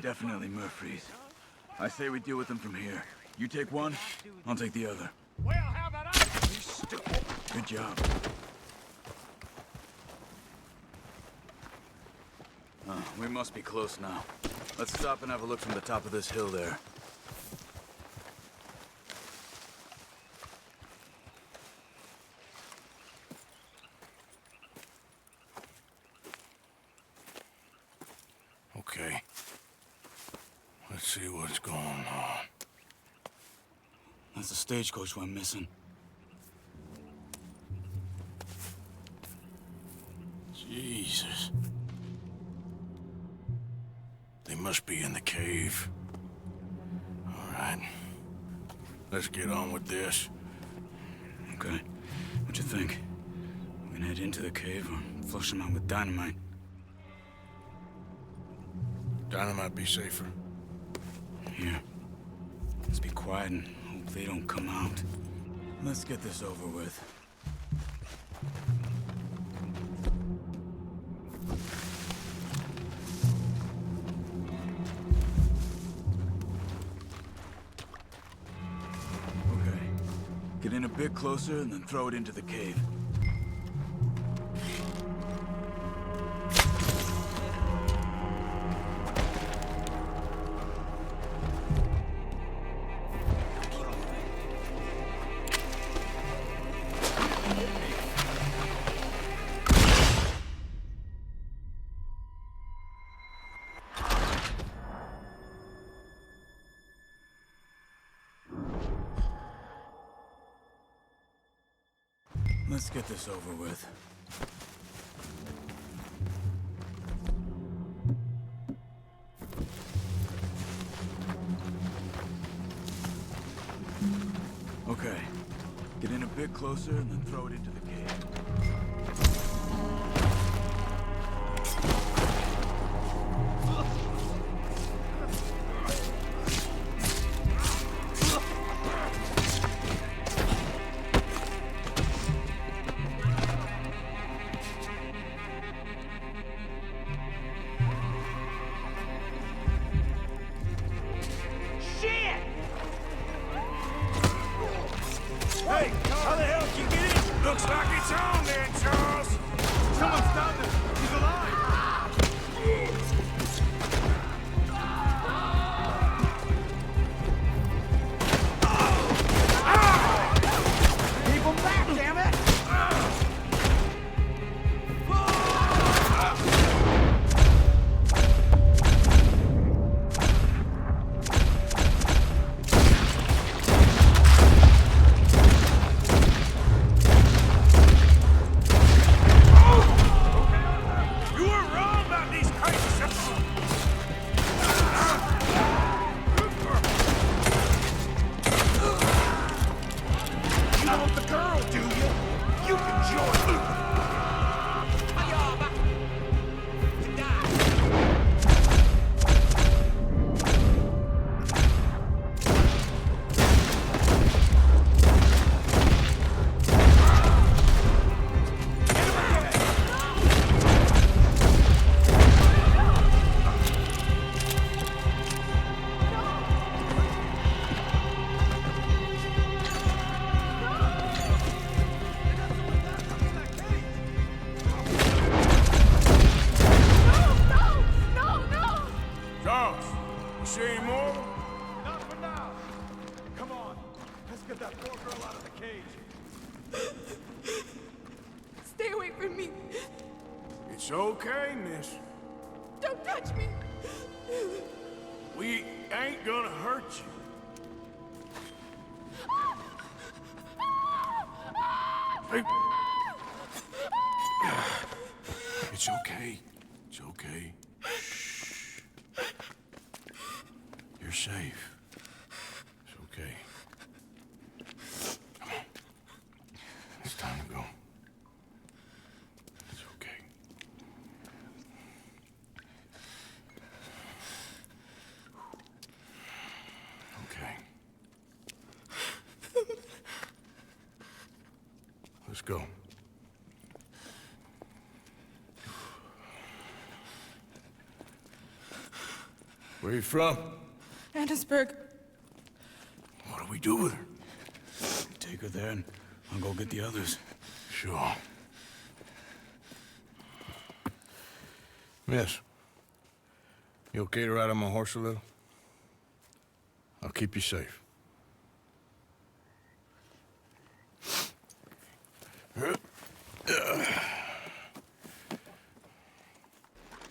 Definitely Murphy's. I say we deal with them from here. You take one, I'll take the other. Well, how about I? You stupid. Good job. We must be close now. Let's stop and have a look from the top of this hill there. Okay. Let's see what's going on. That's the stagecoach went missing. Jesus. They must be in the cave. All right. Let's get on with this. Okay. What you think? We can head into the cave or flush them out with dynamite. Dynamite be safer. Here. Let's be quiet and hope they don't come out. Let's get this over with. Okay. Get in a bit closer and then throw it into the cave. Let's get this over with. Okay. Get in a bit closer and then throw it into the cave. Hey, how the hell did you get in? Looks like it's on there, Charles. Someone stop him. He's alive. Keep him back, damn it! Get that poor girl out of the cage. Stay away from me. It's okay, miss. Don't touch me. We ain't gonna hurt you. Hey. It's okay. It's okay. Shh. You're safe. It's okay. Come on. It's time to go. It's okay. Okay. Let's go. Where you from? Annesburg. What do we do with her? Take her there and I'll go get the others. Sure. Miss, you okay to ride on my horse a little? I'll keep you safe.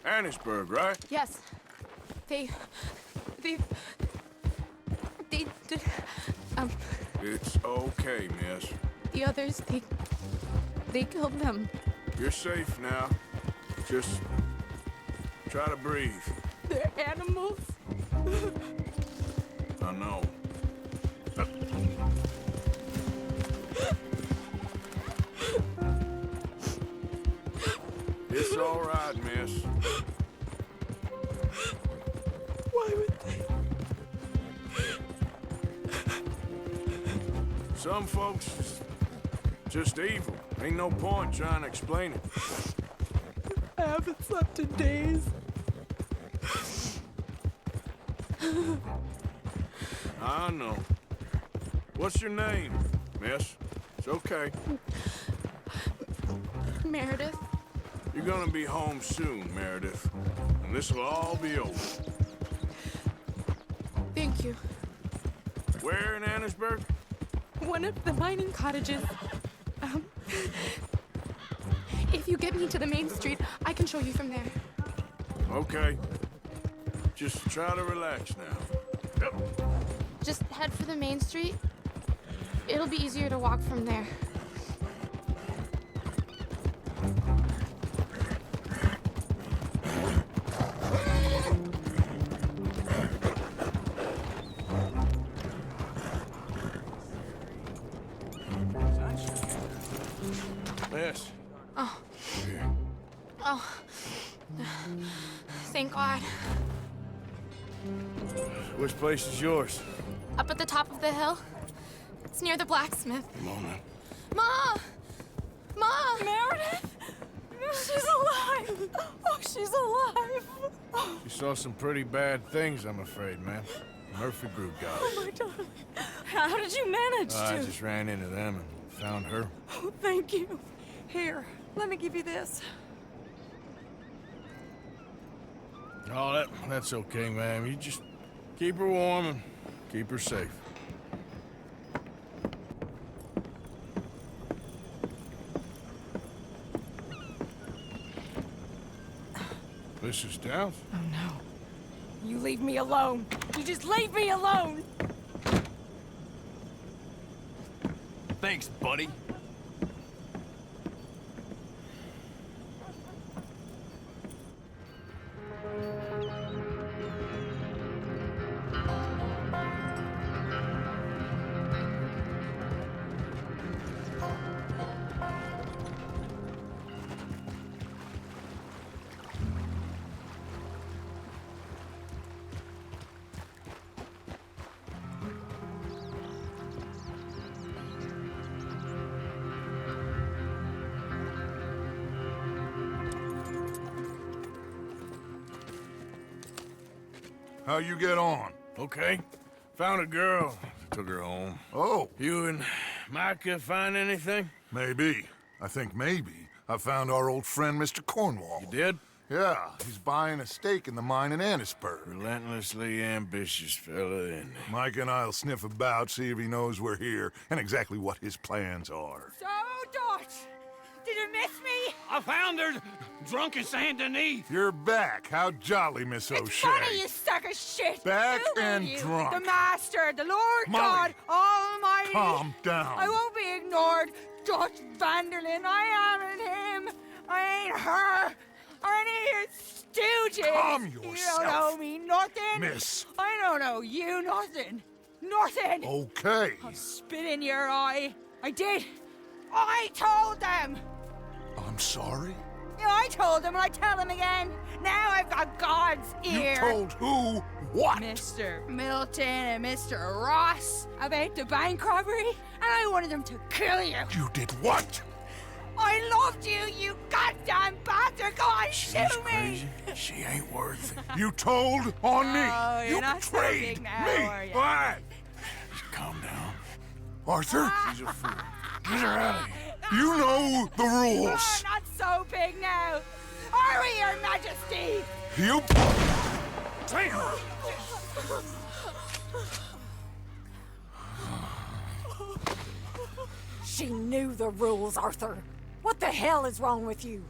Annesburg, right? Yes. They It's okay, miss. the others, they killed them. You're safe now. Just try to breathe. They're animals. I know. It's all right, miss. Why would they? Some folks just evil. Ain't no point trying to explain it. I haven't slept in days. I know. What's your name, miss? It's okay. Meredith. You're gonna be home soon, Meredith. And this'll all be over. Thank you. Where in Annesburg? One of the mining cottages. If you get me to the main street, I can show you from there. Okay. Just try to relax now. Just head for the main street. It'll be easier to walk from there. Miss. Oh. Here. Oh. Thank God. Which place is yours? Up at the top of the hill. It's near the blacksmith. Come on now. Ma! Ma! Meredith! She's alive! Oh, she's alive! You saw some pretty bad things, I'm afraid, man. Murphy group got Oh, us. my darling. How did you manage I just ran into them and found her. Oh, thank you. Here, let me give you this. Oh, that's okay, ma'am. You just keep her warm and keep her safe. Mrs. Downs? Oh no. You leave me alone. You just leave me alone. Thanks, buddy. How you get on? Okay. Found a girl. Took her home. Oh, You and Micah find anything? maybe. I think maybe I found our old friend, Mr. Cornwall. You did? Yeah, he's buying a stake in the mine in Annesburg. Relentlessly ambitious fella, and Mike and I'll sniff about, see if he knows we're here, and exactly what his plans are. So, Dot, did you miss me? I found her drunk in Saint Denis. You're back. How jolly, Miss It's O'Shea. funny, you sack of shit. Back Who are and you? drunk. The Master, the Lord Molly, God Almighty. Calm down. I won't be ignored. Dutch Vanderlyn, I am him. I ain't her. Or any of your stooges. Calm You yourself. don't owe me nothing. Miss. I don't owe you nothing. Nothing. Okay. I'll spit in your eye. I did. I told them. I'm sorry? Yeah, I told them and I tell them again. Now I've got God's ear. You told who what? Mr. Milton and Mr. Ross about the bank robbery, and I wanted them to kill you. You did what? I loved you, you goddamn bastard! Go on, She's shoot me! crazy. She ain't worth it. You told on me. Oh, you're You not so betrayed big now, me. are you? What? Calm down. Arthur, She's a fool. Get her out of here. you know the You're rules. not so big now! Are we, Your Majesty? You... She knew the rules, Arthur. What the hell is wrong with you?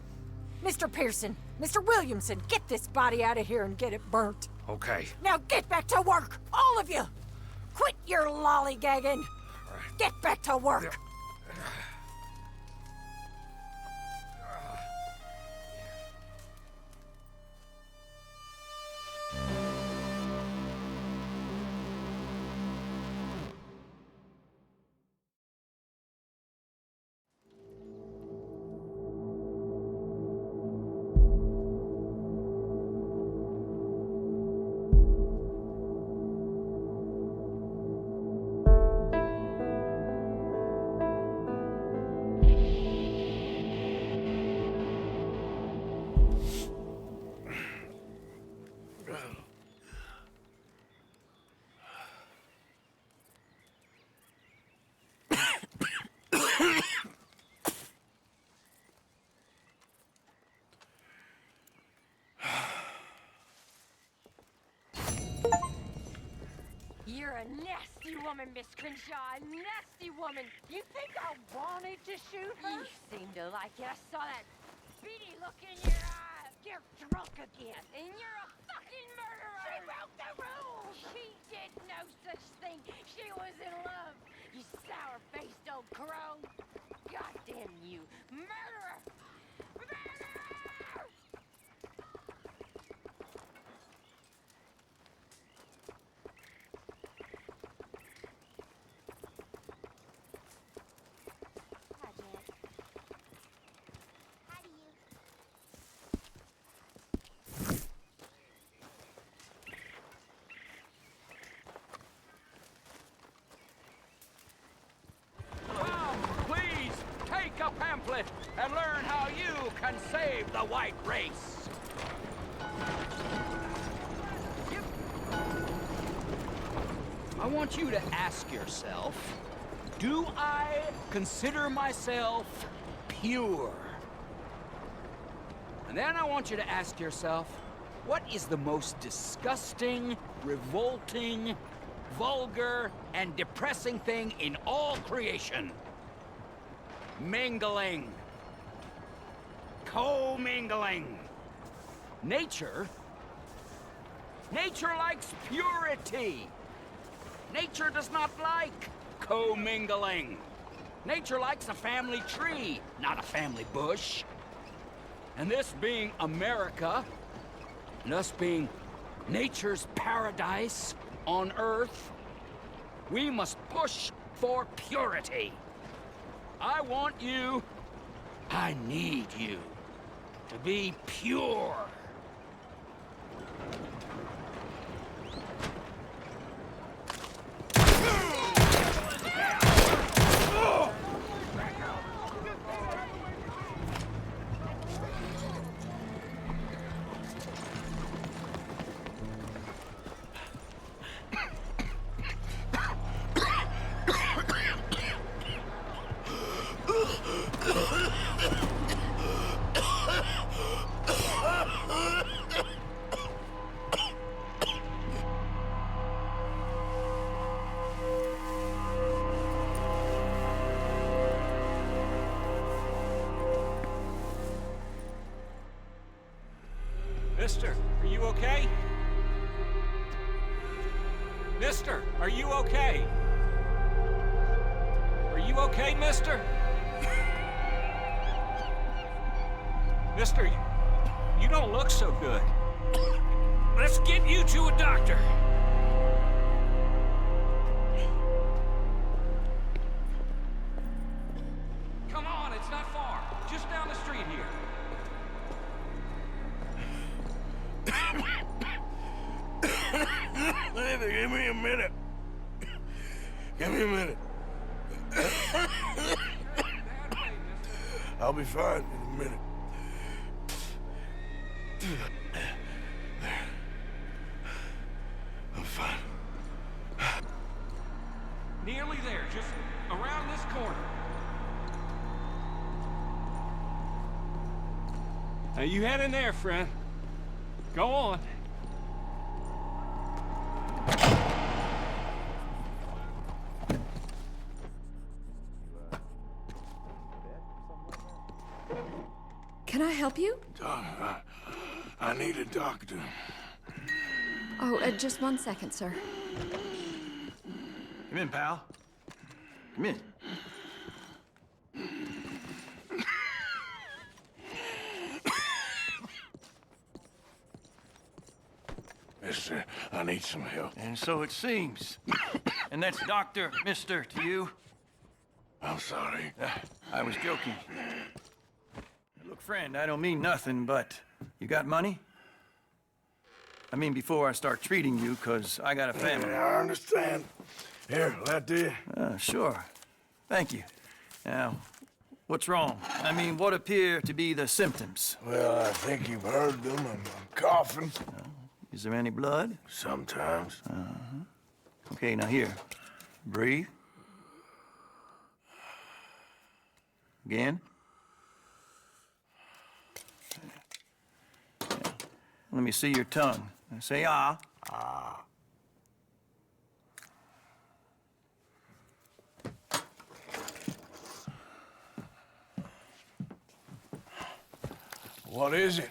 Mr. Pearson, Mr. Williamson, get this body out of here and get it burnt. Okay. Now get back to work, all of you! Quit your lollygagging! Get back to work! You're a nasty woman, Miss Crenshaw. A nasty woman. You think I wanted to shoot her? You seem to like it. I saw that beady look in your eye. You're drunk again, and you're a fucking murderer. She broke the rules. She did no such thing. She was in love. You sour-faced old crow. Goddamn you, murderer! Murderer! Please take a pamphlet and learn how you can save the white race. I want you to ask yourself, do I consider myself pure? And then I want you to ask yourself, what is the most disgusting, revolting, vulgar, and depressing thing in all creation? Mingling. Co-mingling. Nature likes purity. Nature does not like co-mingling. Nature likes a family tree, not a family bush. And this being America, and us being nature's paradise on Earth, we must push for purity. I want you, I need you, to be pure. Mister, are you okay? Mister, are you okay? Are you okay, mister? Mister, you don't look so good. Let's get you to a doctor. Come on, it's not far. Just down the street here. Give me a minute. Give me a minute. I'll be fine in a minute. There. I'm fine. Nearly there, just around this corner. Now you head in there, friend. Go on. Can I help you? I need a doctor. Oh, just 1 second, sir. Come in, pal. Come in. Mister, I need some help. And so it seems. And that's Doctor, Mister to you? I'm sorry. I was joking. Look, friend, I don't mean nothing, but you got money? I mean, before I start treating you, 'cause I got a family. Yeah, I understand. Here, that do you? Sure. Thank you. Now, what's wrong? I mean, what appear to be the symptoms? Well, I think you've heard them. I'm coughing. Is there any blood? Sometimes. Okay, now here. Breathe. Again. Let me see your tongue. Say ah. Ah. What is it?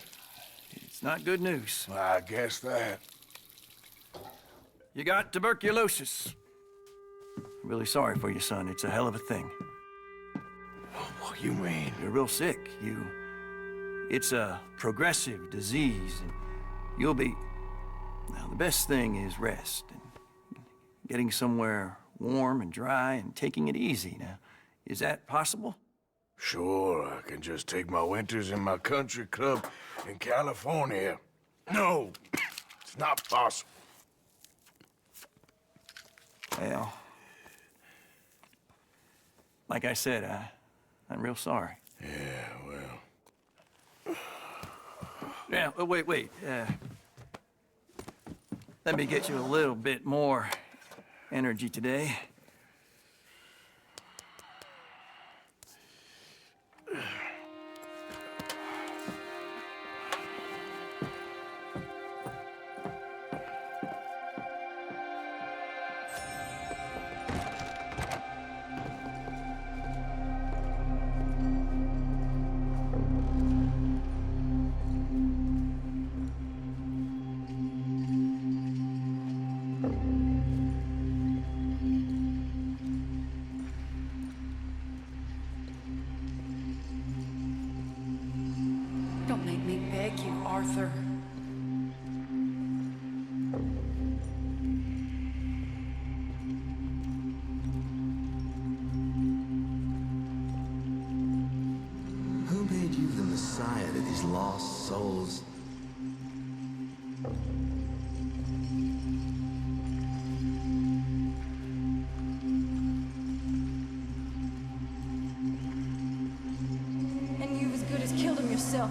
It's not good news. I guess that. You got tuberculosis. Really sorry for you, son. It's a hell of a thing. What do you mean? You're real sick. It's a progressive disease, and you'll be... Now, the best thing is rest, and getting somewhere warm and dry and taking it easy. Now, is that possible? Sure, I can just take my winters in my country club in California. No, it's not possible. Well, like I said, I'm real sorry. Yeah, well... Now, wait. Let me get you a little bit more energy today. Don't make me beg you, Arthur. Who made you the messiah to these lost souls? And you've as good as killed him yourself.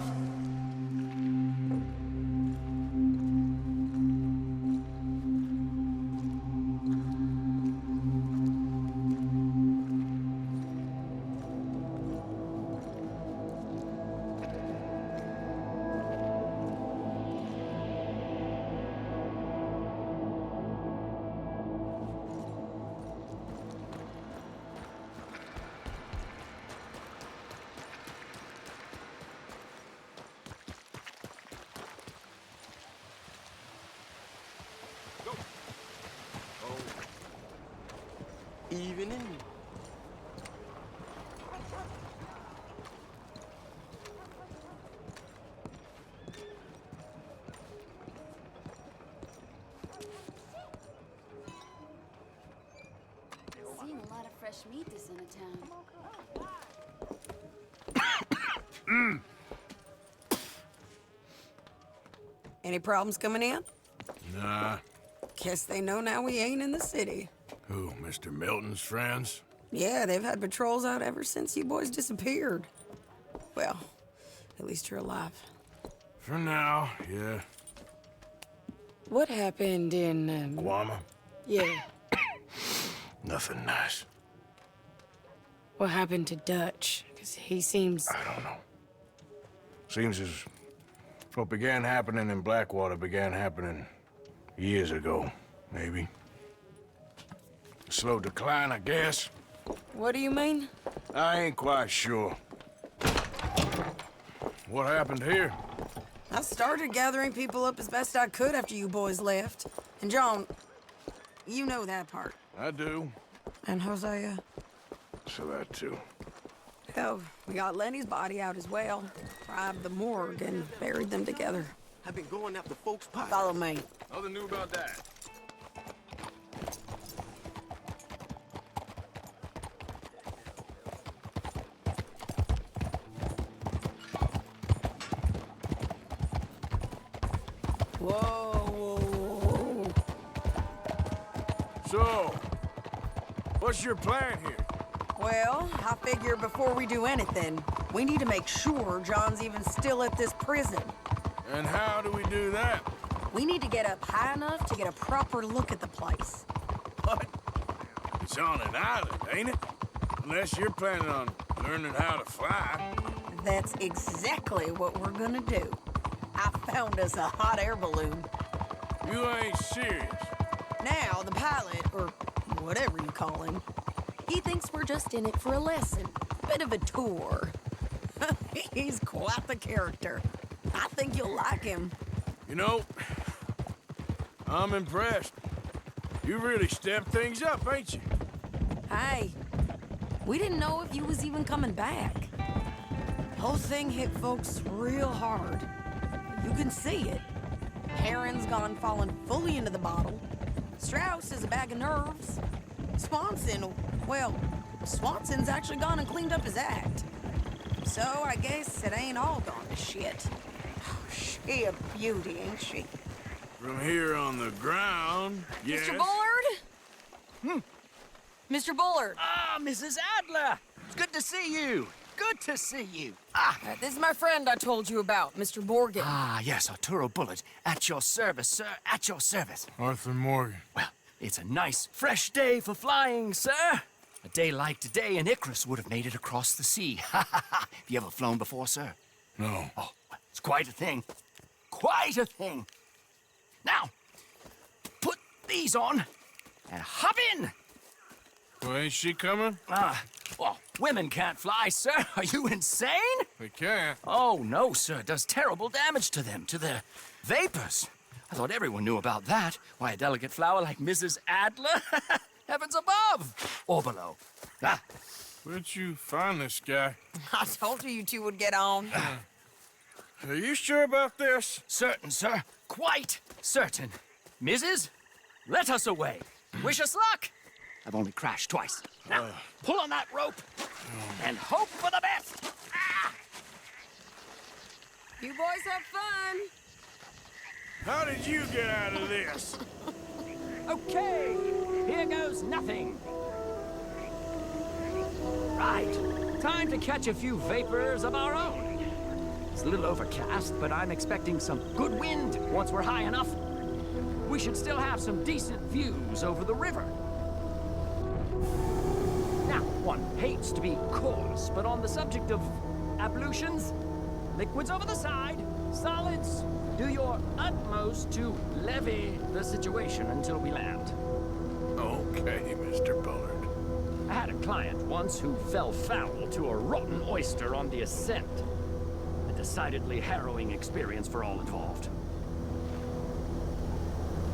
Evening. Seeing a lot of fresh meat this end of town. Any problems coming in? Nah. Guess they know now we ain't in the city. Who, Mr. Milton's friends? Yeah, they've had patrols out ever since you boys disappeared. Well, at least you're alive. For now, yeah. What happened in, Guama? Yeah. Nothing nice. What happened to Dutch? Because he seems... I don't know. Seems as what began happening in Blackwater began happening years ago, maybe. Slow decline, I guess. What do you mean? I ain't quite sure. What happened here? I started gathering people up as best I could after you boys left. And John, you know that part. I do. And Hosea? So that too. Hell, we got Lenny's body out as well. Bribed the morgue and buried them together. I've been going after folks' pies. Follow me. Nothing new about that. Whoa. So, what's your plan here? Well, I figure before we do anything, we need to make sure John's even still at this prison. And how do we do that? We need to get up high enough to get a proper look at the place. What? It's on an island, ain't it? Unless you're planning on learning how to fly. That's exactly what we're gonna do. I found us a hot air balloon. You ain't serious. Now, the pilot, or whatever you call him, he thinks we're just in it for a lesson. Bit of a tour. He's quite the character. I think you'll like him. You know, I'm impressed. You really stepped things up, ain't you? Hey, we didn't know if you was even coming back. Whole thing hit folks real hard. You can see it. Heron's gone falling fully into the bottle. Strauss is a bag of nerves. Swanson's actually gone and cleaned up his act. So I guess it ain't all gone to shit. She a beauty, ain't she? From here on the ground, yes. Mr. Bullard? Mr. Bullard! Ah, Mrs. Adler! It's good to see you. Good to see you. This is my friend I told you about, Mr. Morgan. Ah, yes, Arturo Bullard. At your service, sir. At your service. Arthur Morgan. Well, it's a nice, fresh day for flying, sir. A day like today, an Icarus would have made it across the sea. Have you ever flown before, sir? No. Oh, well, it's quite a thing. Quite a thing. Now, put these on and hop in. Well, ain't she coming? Well, women can't fly, sir. Are you insane? They can't. Oh, no, sir. It does terrible damage to them, to their vapors. I thought everyone knew about that. Why, a delicate flower like Mrs. Adler? Heavens above or below. Where'd you find this guy? I told you two would get on. Are you sure about this? Certain, sir. Quite certain. Mrs., let us away. Wish us luck. I've only crashed twice. Now, pull on that rope and hope for the best. You boys have fun. How did you get out of this? Okay, here goes nothing. Right, time to catch a few vapors of our own. It's a little overcast, but I'm expecting some good wind once we're high enough. We should still have some decent views over the river. Now, one hates to be coarse, but on the subject of ablutions, liquids over the side, solids, do your utmost to levy the situation until we land. Okay, Mr. Bullard. I had a client once who fell foul to a rotten oyster on the ascent. A decidedly harrowing experience for all involved.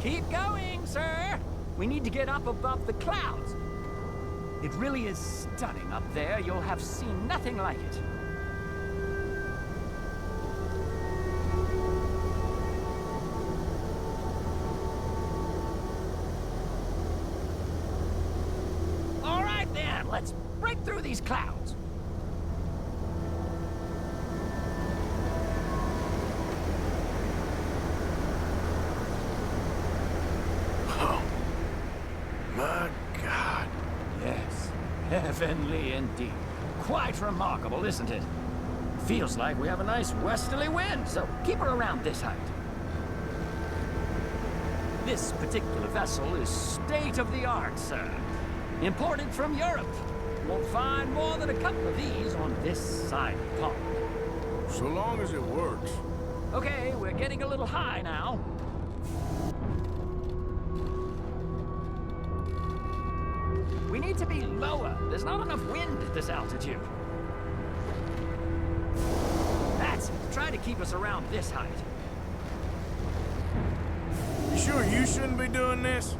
Keep going, sir! We need to get up above the clouds. It really is stunning up there. You'll have seen nothing like it. All right, then. Let's break through these clouds. Oh, my God. Yes, heavenly indeed. Quite remarkable, isn't it? Feels like we have a nice westerly wind, so keep her around this height. This particular vessel is state-of-the-art, sir. Imported from Europe. Won't find more than a couple of these on this side of the pond. So long as it works. Okay, we're getting a little high now. We need to be lower. There's not enough wind at this altitude. That's it. Try to keep us around this height. You sure you shouldn't be doing this?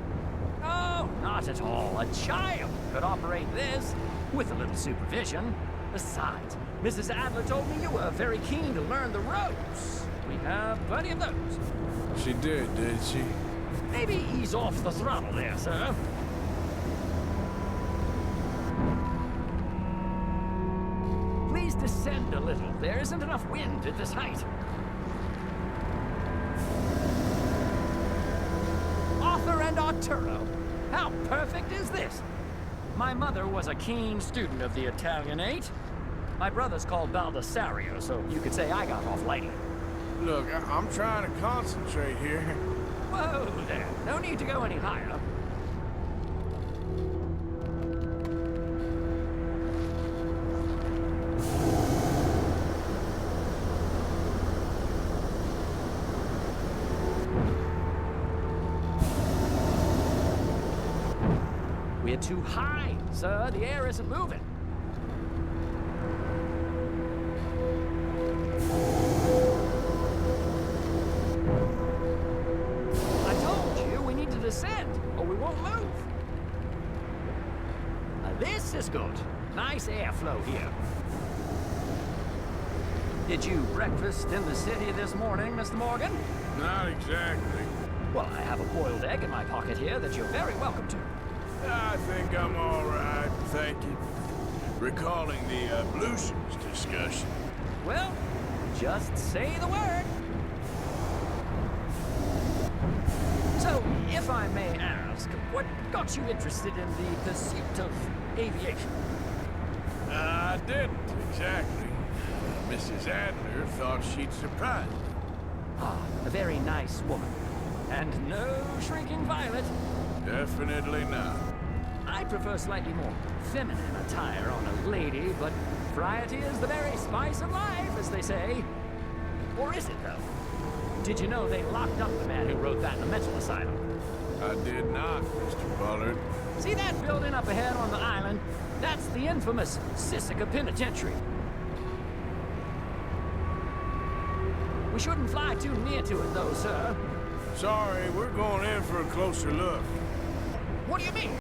Oh, not at all. A child could operate this with a little supervision. Besides, Mrs. Adler told me you were very keen to learn the ropes. We have plenty of those. She did she? Maybe ease off the throttle there, sir. Please descend a little. There isn't enough wind at this height. Arthur and Arturo. How perfect is this? My mother was a keen student of the Italianate. My brother's called Baldessario, so you could say I got off lightly. Look, I'm trying to concentrate here. Whoa there. No need to go any higher. We're too high, sir. The air isn't moving. I told you we need to descend, or we won't move. Now, this is good. Nice airflow here. Did you breakfast in the city this morning, Mr. Morgan? Not exactly. Well, I have a boiled egg in my pocket here that you're very welcome to. I think I'm all right, thank you. Recalling the ablutions discussion. Well, just say the word. So, if I may ask, what got you interested in the pursuit of aviation? I didn't, exactly. Mrs. Adler thought she'd surprise me. Ah, a very nice woman. And no shrinking violet. Definitely not. I prefer slightly more feminine attire on a lady, but variety is the very spice of life, as they say. Or is it, though? Did you know they locked up the man who wrote that in a mental asylum? I did not, Mr. Bullard. See that building up ahead on the island? That's the infamous Sisika Penitentiary. We shouldn't fly too near to it, though, sir. Sorry, we're going in for a closer look. What do you mean?